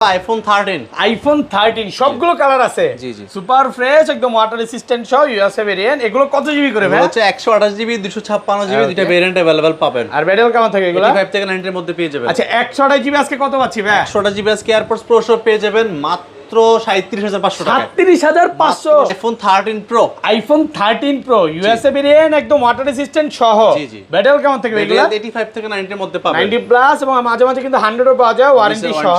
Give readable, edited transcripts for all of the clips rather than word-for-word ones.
IPhone 13 সবগুলো colour আছে। জি জি, super fresh একদম ওয়াটার রেসিস্ট্যান্ট সহ ইউএসএ ভেরিয়েন্ট। এগুলো কত জিবি করে ভাই? হচ্ছে 128 জিবি 256 জিবি দুটো ভেরিয়েন্ট अवेलेबल পাবেন। আর ব্যাটারি কেমন থাকে এগুলো? 85 থেকে 90 এর মধ্যে পেয়ে যাবেন। আচ্ছা 128 জিবি আজকে কত পাচ্ছি ভাই? 128 জিবি আজকে এয়ারপডস প্রো সহ পেয়ে যাবেন মাত্র 37500 টাকা। 37500 iPhone 13 pro. IPhone 13 pro USA variant একদম ওয়াটার রেসিস্ট্যান্ট সহ। জি জি, ব্যাটারি কেমন থাকে এগুলো? 85 থেকে 90 এর মধ্যে পাবেন। 90 প্লাস এবং মাঝে মাঝে কিন্তু 100 ও পাওয়া যায় ওয়ারেন্টি সহ।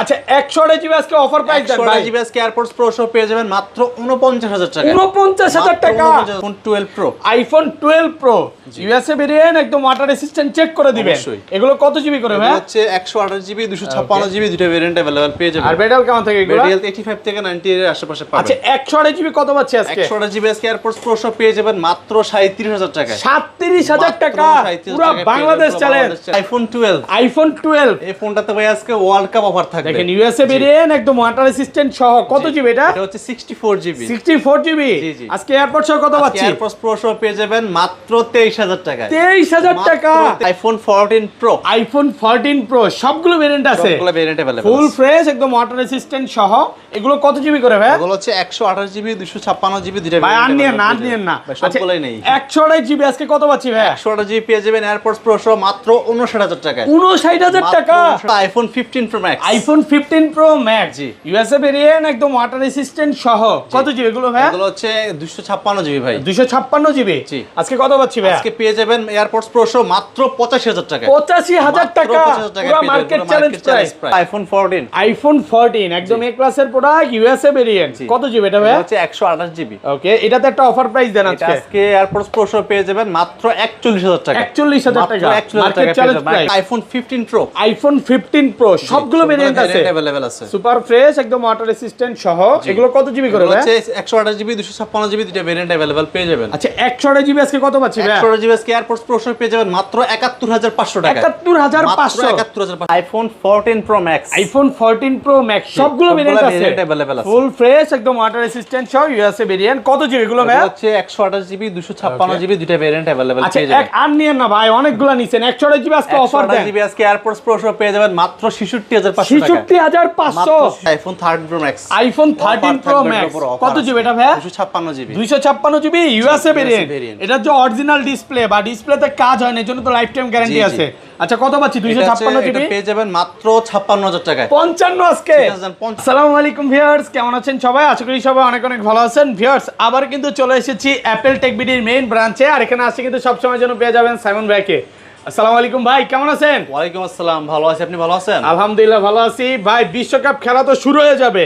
আচ্ছা 128 জিবি আজকে অফার প্রাইস দেন ভাই। 128 জিবি আজকে এয়ারপডস প্রো সহ পেয়ে যাবেন মাত্র 49000 টাকা। 49000 টাকা। IPhone 12 pro. IPhone 12 pro USA variant একদম ওয়াটার রেসিস্ট্যান্ট চেক করে দিবেন। এগুলো কত জিবি করে ভাই? হচ্ছে 128 জিবি 256 জিবি দুটো ভেরিয়েন্ট अवेलेबल পেয়ে যাবেন। আর ব্যাটারি কেমন থাকে এগুলো? ব্যাটারি 85 থেকে 90 এর আশেপাশে পাবেন। আচ্ছা 128 জিবি কত পাচ্ছি আজকে? 128 জিবি আজকে এয়ারপডস প্রো সহ পেয়ে যাবেন মাত্র 37000 টাকা। 37000 টাকা পুরো বাংলাদেশ চ্যালেঞ্জ। আইফোন 12। আইফোন 12 এই ফোনটাতে ভাই আজকে ওয়ার্ল্ড কাপ অফার থাকবে। দেখেন ইউএসএ ভেরিয়েন্ট একদম ওয়াটার রেসিস্ট্যান্ট সহ। কত জিবি এটা? এটা হচ্ছে 64 জিবি। 64 জিবি। আজকে এয়ারপড সহ কত পাচ্ছি? এয়ারপডস প্রো সহ পেয়ে যাবেন মাত্র 23000 টাকা। 23000 টাকা। IPhone 14 pro. আইফোন 14 প্রো সবগুলো ভেরিয়েন্ট আছে। সবগুলো ভেরিয়েন্ট अवेलेबल। ফুল ফ্রেশ একদম ওয়াটার রেসিস্ট্যান্ট সহ। এগুলো কত জিবি করে ভাই? এগুলো হচ্ছে 128 জিবি 256 জিবি দুটো ভাই আর ভেরিয়েন্ট। নিয়েন না। সবগুলাই নেই। 128 জিবি আজকে কত পাচ্ছি ভাই? 128 জিবি পেয়ে যাবেন এয়ারপডস প্রো সহ মাত্র 59000 টাকা। 59000 টাকা। IPhone 15 pro max. IPhone 15 pro max জি। ইউএসএ ভেরিয়েন্ট একদম ওয়াটার রেসিস্ট্যান্ট সহ। কত জিবি এগুলো ভাই? এগুলো হচ্ছে 256 জিবি ভাই। 256 জিবি। জি। আজকে কত পাচ্ছি ভাই? আজকে পেয়ে যাবেন এয়ারপডস প্রো সহ মাত্র 85000 টাকা। 85000 টাকা। পুরো market challenge price. IPhone 14। IPhone 14 একদম এ ক্লাসের প্রোডাক্ট ইউএসএ ভেরিয়েন্ট। কত জিবি এটা ভাই? হচ্ছে 128 জিবি। ওকে এটাতে একটা অফার প্রাইস দেন আজকে। আজকে এয়ারপডস প্রো সহ পেয়ে যাবেন মাত্র 41000 টাকা। 41000 টাকা market challenge price. IPhone 15 pro. IPhone 15 pro সবগুলো ভেরিয়েন্ট আছে। अवेलेबल আছে। সুপার ফ্রেশ একদম ওয়াটার রেসিস্ট্যান্ট সহ। এগুলো কত জিবি করে ভাই? হচ্ছে 128 জিবি 256 জিবি দুটো ভেরিয়েন্ট अवेलेबल পেয়ে যাবেন। আচ্ছা 128 জিবি আজকে কত পাচ্ছি ভাই? 128 জিবি আজকে এয়ারপডস প্রো সহ পেয়ে যাবেন মাত্র 71500 টাকা। 71500। 71500। IPhone 14 pro max. IPhone 14 pro max সবগুলো ভেরিয়েন্ট আছে। अवेलेबल আছে। ফুল ফ্রেশ একদম ওয়াটার রেসিস্ট্যান্ট সহ ইউএসএ ভেরিয়েন্ট। কত জিবি এগুলো ভাই? হচ্ছে 128 জিবি 256 জিবি দুটো ভেরিয়েন্ট अवेलेबल আচ্ছা পেয়ে যাবেন। এক আর নিয়েন না ভাই, অনেকগুলো নিছেন। 128 জিবি আজকে অফার দেন। 128 জিবি আজকে এয়ারপডস প্রো সহ পেয়ে যাবেন মাত্র 66500 টাকা। 66500। IPhone 13 pro max. IPhone 13 pro max কত জিবি এটা ভাই? 256 জিবি। 256 GB USA variant. এটা যে অরিজিনাল ডিসপ্লে বা ডিসপ্লেতে কাজ হয় না, এজন্য তো লাইফ টাইম গ্যারান্টি আছে। আচ্ছা কত পাচ্ছি? 256 জিবি। এটা পেয়ে যাবেন মাত্র 56000 টাকায়। 55 আজকে। আসসালামু আলাইকুম ভিউয়ার্স, কেমন আছেন সবাই? আশা করি সবাই অনেক অনেক ভালো আছেন। ভিউয়ার্স আবার কিন্তু চলে এসেছি অ্যাপল টেক বিডির মেইন ব্রাঞ্চে। আর এখানে আসছে কিন্তু সব সময় জন্য পেয়ে যাবেন সাইমন ভাইকে। আসসালামু আলাইকুম ভাই, কেমন আছেন? ওয়ালাইকুম আসসালাম, ভালো আছি, আপনি ভালো আছেন? আলহামদুলিল্লাহ ভালো আছি ভাই। বিশ্বকাপ খেলা তো শুরু হয়ে যাবে।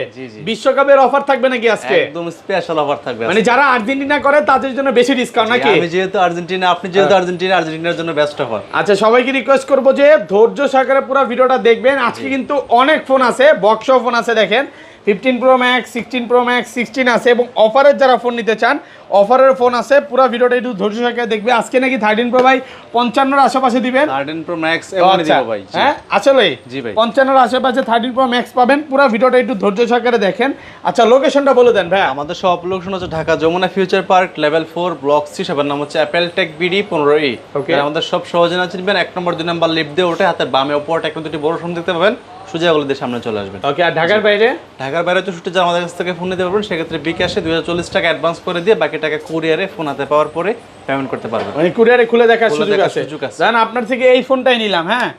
বিশ্বকাপের অফার থাকবে নাকি আজকে? একদম স্পেশাল অফার থাকবে। মানে যারা আর্জেন্টিনা করে তাদের জন্য বেশি ডিসকাউন্ট নাকি? আমি যেহেতু আর্জেন্টিনা, আপনি যেহেতু আর্জেন্টিনা, আর্জেন্টিনার জন্য বেস্ট অফার। আচ্ছা সবাইকে রিকোয়েস্ট করবো যে ধৈর্য সহকারে পুরো ভিডিওটা দেখবেন। আজকে কিন্তু অনেক ফোন আছে, বক্স ফোন আছে। দেখেন 15 প্রো ম্যাক্স, 16 প্রো ম্যাক্স, 16 আছে এবং অফারের যারা ফোন নিতে চান অফারের ফোন আছে। পুরো ভিডিওটা একটু ধৈর্য সহকারে দেখবে। আজকে নাকি 13 প্রো ভাই 55 এর আশেপাশে দিবেন। 13 প্রো ম্যাক্স এমনি দিব ভাই। হ্যাঁ আসলে জি ভাই 55 এর আশেপাশে 13 প্রো ম্যাক্স পাবেন। পুরো ভিডিওটা একটু ধৈর্য সহকারে দেখেন। আচ্ছা লোকেশনটা বলে দেন ভাই। আমাদের সব লোকেশন হচ্ছে Dhaka Jamuna future park level 4 block 3, সবার নাম হচ্ছে অ্যাপল টেক বিডি 15A। ওকে আমাদের সব সহজে না চিনবেন 1 নম্বর 2 নম্বর লিফট দিয়ে ওঠে হাতের বামে উপর একটা দুটি বড় ফোন দেখতে পাবেন, সোজা গলি দিয়ে সামনে চলে আসবেন। ওকে আর ঢাকার বাইরে? ঢাকার বাইরে তো ছুটে আমাদের কাছ থেকে ফোন নিতে পারবেন। সেক্ষেত্রে বিকাশে 2040 টাকা অ্যাডভান্স করে দিয়ে বাকি টাকা কুরিয়ারে ফোন হাতে পাওয়ার পরে পেমেন্ট করতে পারবেন। মানে কুরিয়ারে খুলে দেখার সুযোগ আছে। জান আপনার থেকে এই ফোনটাই নিলাম, হ্যাঁ,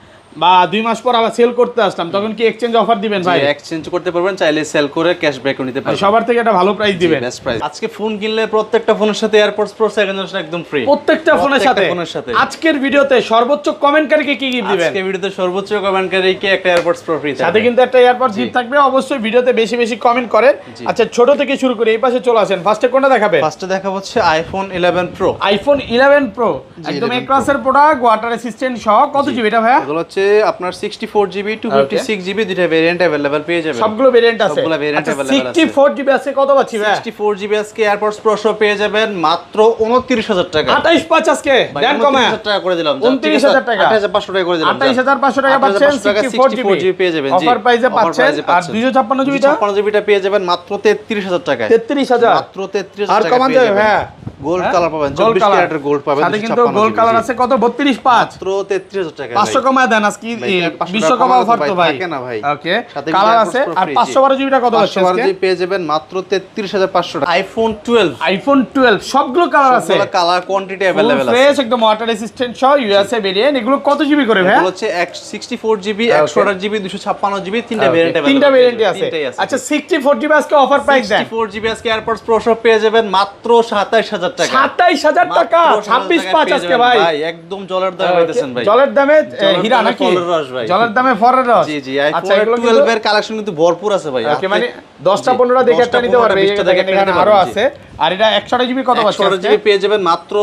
বা 2 মাস পর আবার সেল করতে আসলাম, তখন কি এক্সচেঞ্জ অফার দিবেন ভাই? এক্সচেঞ্জ করতে পারবেন, চাইলে সেল করে ক্যাশব্যাকও নিতে পারবেন। সবার থেকে একটা ভালো প্রাইস দিবেন। Best price. আজকে ফোন কিনলে প্রত্যেকটা ফোনের সাথে এয়ারপডস প্রো সেকেন্ড জেনারেশন একদম ফ্রি। প্রত্যেকটা ফোনের সাথে। আজকের ভিডিওতে সর্বোচ্চ কমেন্টকারীকে কি গিফট দিবেন? আজকের ভিডিওতে সর্বোচ্চ কমেন্টকারীকে একটা এয়ারপডস প্রো ফ্রি থাকবে। সাথে কিন্তু একটা এয়ারপডস গিফট থাকবে। অবশ্যই ভিডিওতে বেশি বেশি কমেন্ট করেন। আচ্ছা ছোট থেকে শুরু করে এই পাশে চলে আসেন। ফার্স্টে কোনটা দেখাবে? ফার্স্টে দেখাবো হচ্ছে আইফোন 11 প্রো। আইফোন 11 প্রো একদম এ ক্লাসের প্রোডাক্ট, ওয়াটার রেসিস্ট্যান্ট সহ। কত জিবি এটা ভাই? এগুলো হচ্ছে আপনার 64 জিবি 256 জিবি দুটো ভেরিয়েন্ট अवेलेबल পেয়ে যাবেন। সবগুলো ভেরিয়েন্ট আছে। সবগুলো ভেরিয়েন্ট अवेलेबल আছে। 64 জিবি আছে কত পাচ্ছি ভাই? 64 জিবি আজকে এয়ারপডস প্রো সহ পেয়ে যাবেন মাত্র 29000 টাকা। 285 আজকে দেন কমে 29000 টাকা করে দিলাম। 29000 টাকা 28500 টাকা করে দিলাম। 28500 টাকা পাচ্ছেন 64 জিবি পেয়ে যাবেন। অফার প্রাইসে পাচ্ছেন। আর 256 জিবিটা 256 জিবিটা পেয়ে যাবেন মাত্র 33000 টাকায়। 33000 মাত্র 33000 আর টাকা কমান যাবে ভাই। গোল্ড কালার পাবেন, 24 ক্যারেটের গোল্ড পাবেন, সাথে কিন্তু গোল্ড কালার আছে কত 32 5 মাত্র 33000 টাকা। 500 কমায় দেন আজকে বিশ্বকাপ অফার তো ভাই, থাকে না ভাই। ওকে কালার আছে। আর 512 জিবিটা কত আছে আজকে? 512 জিবি পেয়ে যাবেন মাত্র 33500 টাকা। আইফোন 12 সবগুলো কালার আছে, সবগুলো কালার কোয়ান্টিটি अवेलेबल আছে, ফ্রেশ একদম ওয়াটার রেসিস্ট্যান্ট সহ ইউএসএ ভেরিয়েন্ট। এগুলো কত জিবি করে ভাই? এগুলো হচ্ছে 64 জিবি, 128 জিবি, 256 জিবি, তিনটা ভেরিয়েন্ট अवेलेबल, তিনটা ভেরিয়েন্টই আছে। আচ্ছা 64 জিবি আজকে অফার প্রাইস দেন। 64 জিবি আজকে এয়ারপডস প্রো সব পেয়ে যাবেন মাত্র 27000 টাকা। 27000 টাকা, 26 5 আজকে ভাই একদম জলের দামে পাইতেছেন ভাই, জলের দামে হীরা নাকি জলের দামে ফরের রস। জি জি, আইফোন 12 এর কালেকশন কিন্তু ভরপুর আছে ভাই। ওকে মানে 10টা 15টা দেখে একটা নিতে পারবে, এই দেখেন এখানে আরো আছে। আর এটা 128 জিবি কত আছে? 128 জিবি পেয়ে যাবেন মাত্র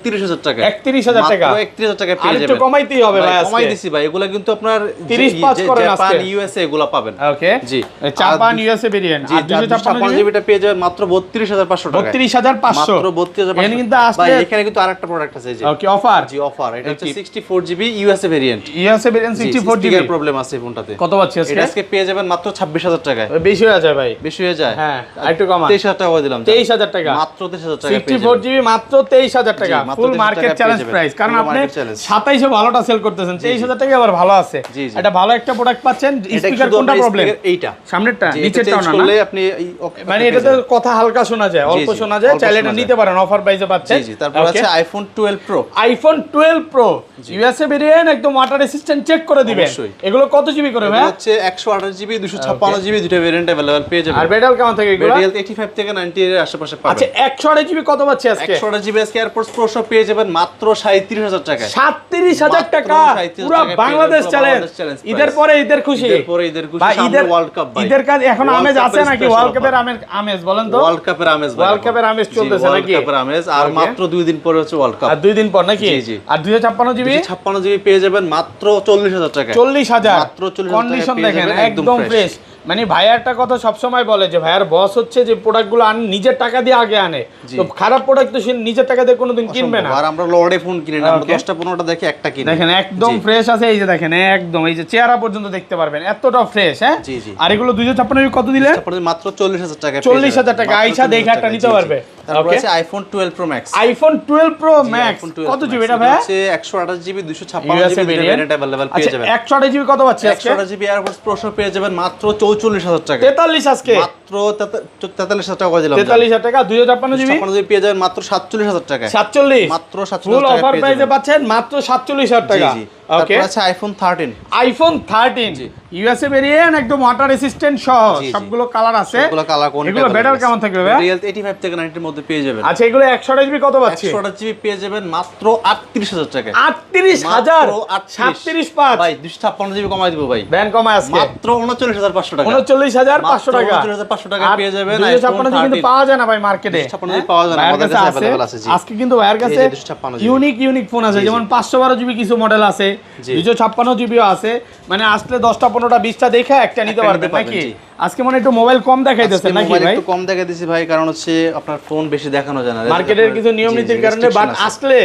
31000 টাকা। 31000 টাকা, মাত্র 31000 টাকা পেয়ে আর যাবেন। একটু কমাইতেই হবে ভাই আজকে, কমাই দিছি ভাই। এগুলা কিন্তু আপনার 30-5 করেন আজকে, জাপান ইউএসএ এগুলা পাবেন। ওকে জি, জাপান ইউএসএ ভেরিয়েন্ট। আর 256 জিবিটা পেয়ে যাবেন মাত্র 32500 টাকা। 32500 মাত্র 32500 এখানে কিন্তু ভাই। আসলে এখানে কিন্তু আরেকটা প্রোডাক্ট আছে এই যে, ওকে অফার, জি অফার। এটা হচ্ছে 64 GB USA variant. USA variant 64 GB problem আছে ফোনটাতে। কত পাচ্ছি আজকে? এটা আজকে পেয়ে যাবেন মাত্র 26000 টাকায়। বেশি হয়ে যায় ভাই, বেশি হয়ে যায়। হ্যাঁ আরেকটু কমান, 23000 টাকা দিলাম। 23000 টাকা, মাত্র 23000 টাকা পেয়ে 64 জিবি মাত্র 23000 টাকা, মাত্র ফুল 23000 মার্কেট টাকা চ্যালেঞ্জ পেয়ে প্রাইস। যাবেন। কারণ ফুল আপনি মার্কেট চ্যালেঞ্জ। 2700 ভালোটা সেল করতেছেন, 23000 টাকা আবার ভালো আছে। জি, জি। এটা ভালো একটা প্রোডাক্ট পাচ্ছেন। এটা স্পিকার শুধু কোনটা আপনার প্রবলেম? speaker এইটা। সামনেরটা, জি, এটা নিচেরটা চেঞ্জ না করলে আপনি মানে এটাতে কথা হালকা শোনা যায়, অল্প জি, শোনা যায়, অল্প চাইলে শোনা এটা যায়। নিতে পারেন, অফার প্রাইসে পাচ্ছেন। জি জি। তারপর আছে iPhone 12 pro. IPhone 12 pro USA variant, একদম ওয়াটার রেসিস্ট্যান্ট, চেক করে দিবেন। অবশ্যই। এগুলো কত জিবি করে ভাই? এটা হচ্ছে 128 জিবি, 256 জিবি, দুটো ভেরিয়েন্ট अवेलेबल পেয়ে যাবেন। আর ব্যাটারি কেমন থাকে এগুলো? ভেরিয়েন্ট 85 থেকে 90 এর আশেপাশে পাবেন। আচ্ছা 128 জিবি কত পাচ্ছি আজকে? 128 জিবি আজকে এয়ারপডস প্রো সব পেয়ে যাবেন মাত্র 37000 টাকায়। 37000 টাকা, মাত্র 37,000 পুরো টাকায় বাংলাদেশ পেয়ে যাবেন, চ্যালেঞ্জ। বাংলাদেশ চ্যালেঞ্জ ঈদের price। পরে ঈদের খুশি, ঈদের পরে ঈদের খুশি, ভাই সামনে ঈদের ওয়ার্ল্ড কাপ ভাই। ঈদের কাজ এখন ওয়ার্ল্ড আমেজ আছে কাপের নাকি? special world offer। কাপের আমেজ বলেন তো। ওয়ার্ল্ড কাপের আমেজ ভাই। ওয়ার্ল্ড কাপের আমেজ জি, চলতেছে ওয়ার্ল্ড নাকি? কাপের আমেজ। আর Okay। মাত্র 2 দিন পরে হচ্ছে ওয়ার্ল্ড কাপ। আর 2 দিন পর নাকি? জি, জি। আর 256 জিবি 256 জিবি পেয়ে যাবেন মাত্র 40000 টাকায়। 40000, মাত্র 40000 কন্ডিশন টাকায় পেয়ে দেখেন যাবেন, একদম একদম ফ্রেশ। মানে ভাইয়ার একটা কথা সবসময় বলে যে ভাইয়ার বস হচ্ছে যে প্রোডাক্টগুলো নিজের টাকা দিয়ে আগে আনে, তো খারাপ প্রোডাক্ট তো সে নিজের টাকা দিয়ে কোনোদিন কিনবে না। আর আমরা লড়ে ফোন কিনি না, আমরা Okay। 10টা 15টা দেখে একটা কিনি। দেখেন একদম ফ্রেশ আছে, এই যে দেখেন একদম, এই যে চেহারা পর্যন্ত দেখতে পারবেন, এতটা ফ্রেশ। হ্যাঁ জি, জি। আর এগুলো 256 জিবি কত দিলে? তারপরে মাত্র 40000 টাকায় 40000 টাকা, আইসা দেখে একটা নিতে পারবে। তারপর Okay। আছে iPhone 12 pro max. IPhone 12 pro max কত জিবি এটা ভাই? হচ্ছে 128 GB, 256 USA GB variant available পেয়ে যাবেন। 128 জিবি কত পাচ্ছি আজকে? 128 জিবি এয়ারপডস প্রো সহ পেয়ে যাবেন মাত্র 44000 টাকা। 43 আজকে, মাত্র 43000 টাকা দিলাম। 43000 টাকা, 256 জিবি 256 জিবি পেয়ে যাবেন মাত্র 47000 টাকায়। 47, মাত্র 47,000 ফুল টাকা অফার পেয়ে প্রাইসে যাবেন। পাচ্ছেন মাত্র 47000 টাকা। জি, জি। ওকে তারপর আছে আইফোন 13। আইফোন 13 ইউএসএ ভেরিয়েন্ট, একদম ওয়াটার রেসিস্ট্যান্ট সহ, জি, জি। সবগুলো কালার আছে। সবগুলো কালার কোন এগুলো ব্যাটারি কেমন থাকবে ভাই? রিয়েল 85 থেকে 90 এর মধ্যে পেয়ে যাবেন। আচ্ছা এগুলো 128 জিবি কত পাচ্ছি? 128 জিবি পেয়ে যাবেন মাত্র 38000 টাকায়। 38000, মাত্র 37 5 ভাই 256 জিবি কমাই দিব ভাই। ব্যান্ড কমায় আজকে মাত্র 39500 টাকা। 39500 টাকা। 39500 টাকা পেয়ে যাবেন। 256 জিবি কিন্তু পাওয়া যায় না ভাই মার্কেটে। 256 জিবি পাওয়া যায় না, ভাইয়ের আমাদের কাছে কাছে अवेलेबल আছে। জি। আজকে কিন্তু ভাইয়ের কাছে এই যে 256 জিবি। ইউনিক ফোন আছে, যেমন 512 জিবি কিছু মডেল আছে, জি। 256 জিবিও আছে। মানে আসলে 10টা 15টা 20টা দেখে একটা নিতে একটা পারবেন নিতে পারবেন, নাকি? জি। আজকে মানে একটু মোবাইল কম দেখাইতেছেন আজকে নাকি মোবাইল ভাই? একটু কম দেখা দিছি ভাই, কারণ হচ্ছে আপনার ফোন বেশি দেখানো যায় না। মার্কেটের কিছু নিয়ম জি, নীতির জি, কারণে, restriction বাট আছে। আসলে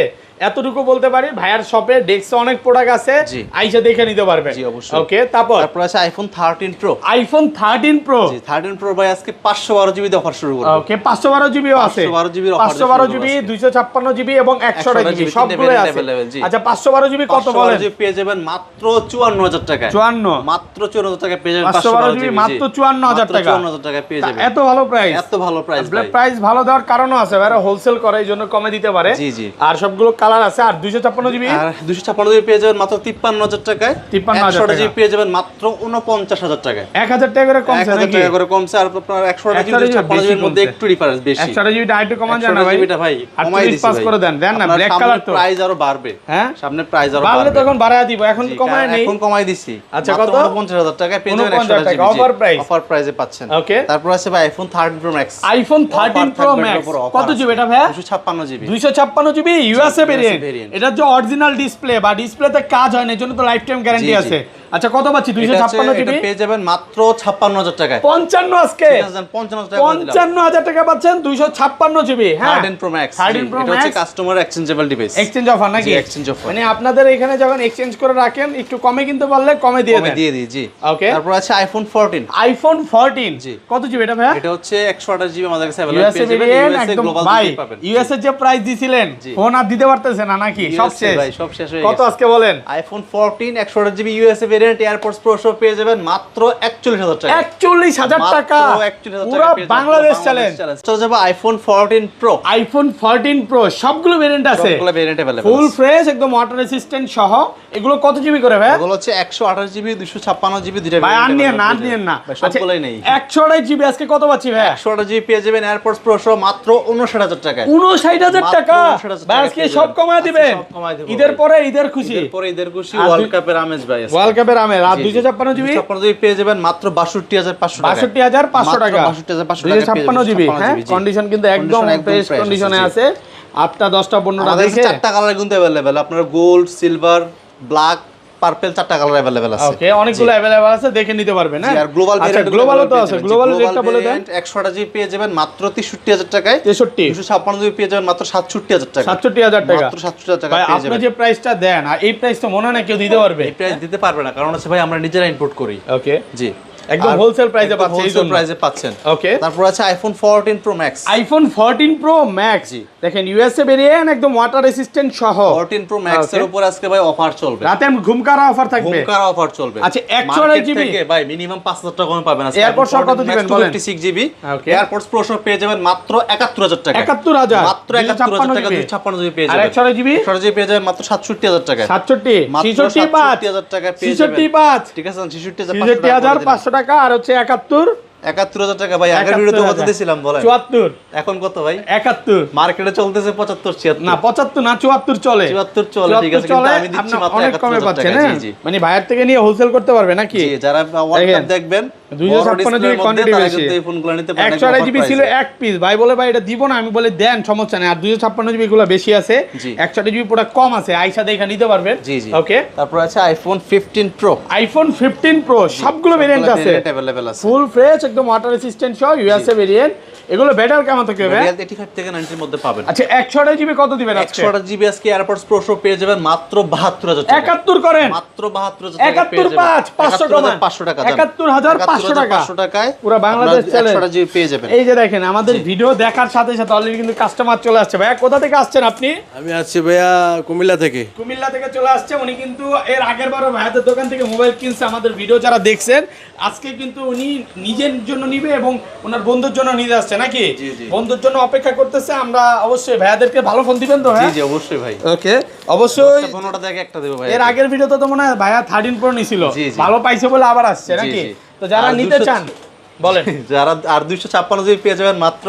এতটুকু বলতে পারি ভাইয়ার শপে ডেস্কে অনেক প্রোডাক্ট আছে, জি। আইসা দেখে নিতে পারবেন। জি, অবশ্যই। ওকে তারপর আছে আইফোন 13 প্রো। IPhone 13 pro. জি, 13 প্রো ভাই আজকে 512 জিবি দিয়ে অফার শুরু করব। ওকে 512 জিবিও আছে, 512 জিবির offer 512 শুরু জিবি, করব আজকে। 256 জিবি এবং 128 জিবি সবগুলোই আছে। available, জি। আচ্ছা 512 জিবি কত 512 বলেন? জিবি পেয়ে যাবেন মাত্র 54000 টাকায়। 54, মাত্র 54000 টাকায় পেয়ে যাবেন 512 জিবি মাত্র 54000 টাকা। 54000 টাকায় পেয়ে যাবেন। এত ভালো প্রাইস, এত ভালো প্রাইস ভাই। প্রাইস ভালো দেওয়ার কারণও আছে, ভাইরা হোলসেল করে এই জন্য কমে দিতে পারে। জি, জি। আর সবগুলো কালার আছে। আর 256 জিবি আর 256 জিবি পেয়ে যাবেন মাত্র 53000 টাকায়। 53,000 128 জিবি পেয়ে যাবেন মাত্র 49000 টাকায়। 1000 টাকা করে কমছে 1000 নাকি? টাকা করে কমছে। আর আপনার 128 জিবি 128 256 জিবির মধ্যে কমছে। একটু ডিফারেন্স বেশি। 128 জিবি ডাইরেক্ট কমান যায় না 128 ভাই? জিবিটা ভাই কমাই 38 দিছি পাস ভাই। করে দেন না, আপনার ব্ল্যাক সামনে কালার তো। প্রাইস আরো বাড়বে। হ্যাঁ সামনে প্রাইস আরো বাড়লে বাড়বে। তখন বাড়ায় দিব, এখন জি, কমায় নেই। এখন কমাই দিছি। আচ্ছা, মাত্র কত? 49000 টাকায় পেয়ে যাবেন 49,000 128 টাকা, জিবি। offer price। অফার প্রাইসে পাচ্ছেন। ওকে। তারপর আছে ভাই iPhone 13 pro max. IPhone 13 pro max কত জিবি এটা ভাই? 256 GB. 256 GB USA variant. variant। এটা যে অরিজিনাল ডিসপ্লে বা ডিসপ্লেতে কাজ হয় না, এর জন্য তো লাইফ টাইম গ্যারান্টি জি, জি। আছে। আচ্ছা কত পাচ্ছি 256 জিবি পেয়ে যাবেন মাত্র 56000 টাকায় 55 আজকে 55000 টাকা 55000 টাকা পাচ্ছেন 256 জিবি। হ্যাঁ 13 Pro Max 13 Pro এটা হচ্ছে Max customer exchangeable device, exchange offer নাকি? এক্সচেঞ্জ অফার, মানে আপনাদের এখানে যখন এক্সচেঞ্জ করে রাখেন একটু কমে কিনতে পারলে কমে দিয়ে দেন। দিয়ে দিই জি। ওকে তারপর আছে আইফোন 14। আইফোন 14 জি। কত জিবি এটা ভাই? এটা হচ্ছে 128 জিবি আমাদের কাছে अवेलेबल ইউএসএ পেয়ে যাবেন, ভেরিয়েন্ট ইউএসএ একদম গ্লোবাল ভাই। দিতে পাবেন। ইউএসএ যে প্রাইস দিছিলেন ফোন আর দিতে পারতেছেন না নাকি? সব শেষ ভাই, সব শেষ হয়ে কত গেছে। আজকে বলেন? IPhone 14 128 GB USA variant AirPods pro সব পেয়ে যাবেন মাত্র 41000 টাকা। 41000 টাকা পুরো বাংলাদেশ চ্যালেঞ্জ। চলে যাবে আইফোন 14 প্রো। আইফোন 14 প্রো সবগুলো ভেরিয়েন্ট আছে, সবগুলো ভেরিয়েন্ট अवेलेबल ফুল ফ্রেশ একদম ওয়াটার রেসিস্ট্যান্ট সহ। এগুলো কত জিবি করে ভাই? এগুলো হচ্ছে 128 জিবি 256 জিবি দুইটা ভাই আর নিয়ে variant না available না ভাই, সবগুলোই নেই। 128 জিবি আজকে কত পাচ্ছি ভাই? 128 জিবি পেয়ে যাবেন এয়ারপডস প্রো সহ মাত্র 59000 টাকায়। 59000 টাকা। 59000 ভাই আজকে সব কমায় দিবেন। সব কমায় দিব ঈদের পরে ঈদের খুশি, ঈদের পরে ঈদের খুশি, ওয়ার্ল্ড কাপের আমেজ ভাই। ওয়ার্ল্ড কাপের আমেজ। আর 256 জিবি 256 জিবি পেয়ে যাবেন মাত্র 62500 টাকা। 62500 টাকা 62500 টাকা 256 জিবি। হ্যাঁ কন্ডিশন কিন্তু একদম ফ্রেশ কন্ডিশনে আছে। আপটা 10টা 15টা আমাদের দেখে চারটা কালার কিন্তু अवेलेबल, আপনার গোল্ড, সিলভার, ব্ল্যাক, পার্পল চারটা কালার अवेलेबल আছে। ওকে অনেকগুলো अवेलेबल আছে, দেখে নিতে পারবেন। হ্যাঁ আর গ্লোবাল আচ্ছা গ্লোবালও তো আছে, গ্লোবাল রেটটা বলে দেন। 128 জিবি পেয়ে যাবেন মাত্র 63000 টাকায়। 63 256 জিবি পেয়ে যাবেন মাত্র 67000 টাকা। 67000 টাকা মাত্র 67000 টাকা ভাই। পেয়ে আপনি যাবেন। যে প্রাইসটা দেন আর এই প্রাইস তো মনে হয় না কেউ দিতে পারবে। এই প্রাইস দিতে পারবে না, কারণ হচ্ছে ভাই আমরা নিজেরা ইম্পোর্ট করি। ওকে জি একদম হোলসেল প্রাইসে পাচ্ছেন, এই হোলসেল জন্য প্রাইসে পাচ্ছেন। ওকে তারপর আছে iPhone 14 pro max. IPhone 14 pro max জি। দেখেন ইউএসএ ভেরিয়েন্ট একদম ওয়াটার রেসিস্ট্যান্ট সহ 14 প্রো ম্যাক্স এর উপর আজকে ভাই অফার চলবে, রাতে ঘুমকারা অফার থাকবে। ঘুমকার অফার চলবে। আচ্ছা 128 জিবি থেকে ভাই মিনিমাম 5000 টাকা কমে পাবেন আজকে। এয়ারপডস সব কত দিবেন বলেন? 56 জিবি ওকে এয়ারপডস প্রো সব পেয়ে যাবেন মাত্র 71000 টাকা। 71000 মাত্র 71000 টাকা 256 জিবি পেয়ে আর যাবেন। 128 জিবি 128 জিবি পেয়ে যাবেন মাত্র 67000 টাকা। 67 মাত্র 665 টাকা পেয়ে যাবেন। 665 ঠিক আছে 66500 66500 টাকা। আর হচ্ছে 71000 টাকা ভাই। আগের ভিডিওতে কত দিয়েছিলাম বলেন? 74 এখন কত ভাই? 71 মার্কেটে চলতেছে 75 76 না 75 না 74 চলে 74 চলে। ঠিক আছে কিন্তু আমি দিচ্ছি মাত্র অনেক কমে 71000 পাচ্ছেন। টাকা। জি জি মানে ভাইয়ের থেকে নিয়ে হোলসেল করতে পারবে নাকি? জি যারা ওয়ার্ল্ড কাপ দেখবেন 256 জিবি কোয়ান্টিটি বেশি। এই ফোনগুলো নিতে পারেন। 128 জিবি ছিল এক পিস, ভাই বলে ভাই এটা দিব না, আমি বলে দেন সমস্যা নেই। আর 256 জিবি গুলো বেশি আছে, জি। 128 জিবি পুরো কম আছে, আইসা দেখে নিতে পারবেন। জি জি ওকে তারপর আছে আইফোন 15 প্রো। আইফোন 15 প্রো সবগুলো ভেরিয়েন্ট আছে, अवेलेबल আছে। ফুল ফ্রেশ একদম ওয়াটার রেসিস্ট্যান্ট সহ ইউএসএ ভেরিয়েন্ট। এগুলো ব্যাটার কেমন থাকবে ভাই? রিয়েল 85 থেকে 90 এর মধ্যে পাবেন। আচ্ছা 128 জিবি কত দিবেন আজকে? 128 জিবি আজকে এয়ারপডস প্রো সব পেয়ে যাবেন মাত্র 72000 টাকা। 71 করেন মাত্র 72000 টাকা পেয়ে 71 যাবেন। 500 কমান 500 টাকা 71500 টাকা 500 টাকায় পুরো বাংলাদেশ চ্যালেঞ্জ 128 জিবি পেয়ে যাবেন। এই যে দেখেন আমাদের ভিডিও দেখার সাথে সাথে অলরেডি কিন্তু কাস্টমার চলে আসছে। ভাইয়া কোথা থেকে আসছেন আপনি? আমি আসছি ভাইয়া কুমিল্লা থেকে। কুমিল্লা থেকে চলে আসছে উনি, কিন্তু এর আগের বারও ভাইয়াদের দোকান থেকে মোবাইল কিনছে। আমাদের ভিডিও যারা দেখছেন আজকে কিন্তু উনি নিজের জন্য নিবে এবং ওনার বন্ধুর জন্য নিতে আসছে নাকি? বন্ধুর জন্য অপেক্ষা করতেছে। আমরা অবশ্যই ভাইয়াদেরকে ভালো ফোন দিবেন তো? জি হ্যাঁ জি অবশ্যই ভাই। ওকে অবশ্যই। 15টা দেখে একটা দেব ভাই। এর আগের ভিডিওতে তো মনে হয় ভাইয়া 13 প্রো নিছিল, জি, জি। ভালো পাইছে বলে আবার আসছে জি, নাকি? জি। তো যারা আর নিতে 200 চান বলেন। যারা আর 256 জিবি পেয়ে যাবেন মাত্র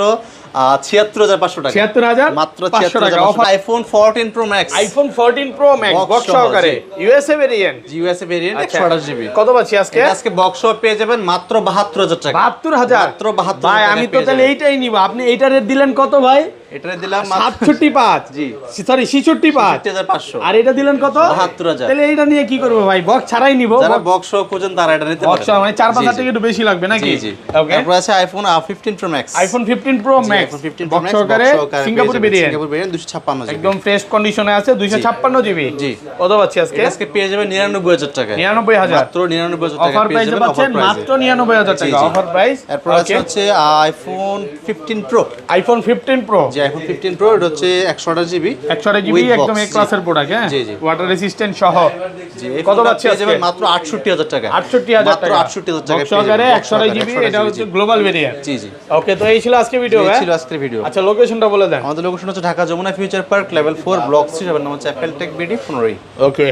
76500 টাকা। 76500 মাত্র টাকা 76500 অফার। IPhone 14 pro max. IPhone 14 pro max Box box সহ, সহকারে জি। USA variant. USA variant 128 GB. কত পাচ্ছি আজকে? আজকে বক্স সহ পেয়ে যাবেন মাত্র 72000 টাকা। 72000 মাত্র 72000 ভাই টাকা আমি তো পেয়ে তাহলে যাবেন। এইটাই নিব। আপনি এইটা রেট দিলেন কত ভাই? এটা দিলাম 765 জি সরি 665 67500। আর এটা দিলেন কত? 72000। তাহলে এইটা নিয়ে কি করব ভাই? বক্স ছাড়াই নিব। যারা বক্স সহ খোঁজেন তারা এটা নিতে বক্স পারেন। মানে 4-5 জি, টাকা একটু বেশি লাগবে নাকি? জি জি ওকে তারপর আছে iPhone 15 pro max. IPhone 15 pro max iPhone 15 pro box max সহকারে Singapore variant, Singapore variant 256 GB. একদম ফ্রেশ কন্ডিশনে আছে। 256 জিবি। জি। কত পাচ্ছি আজকে? আজকে পেয়ে যাবেন 99000 টাকা। 99000 মাত্র 99000 টাকা অফার পেয়ে প্রাইসে যাবেন। পাচ্ছেন মাত্র 99000 টাকা অফার প্রাইস। এরপর আছে হচ্ছে আইফোন 15 প্রো। আইফোন 15 প্রো যে আইফোন 15 প্রো এটা হচ্ছে 128 জিবি 128 জিবি একদম এ ক্লাসের প্রোডাক্ট। হ্যাঁ জি, জি। ওয়াটার রেসিস্ট্যান্ট সহ। জি এই কত ফোনটা পাচ্ছি পেয়ে আজকে? যাবেন মাত্র 68000 টাকা। 68000 মাত্র টাকা 68000 টাকা বক্স সহকারে 128 জিবি। এটা হচ্ছে গ্লোবাল ভেরিয়েন্ট। জি জি ওকে তো এই ছিল আজকে ভিডিও। এই হ্যাঁ ছিল আজকের ভিডিও। আচ্ছা লোকেশনটা বলে দেন। আমাদের লোকেশন হচ্ছে Dhaka Jamuna future park level 4 block 3 নাম হচ্ছে অ্যাপেল টেক বিডি 15। ওকে।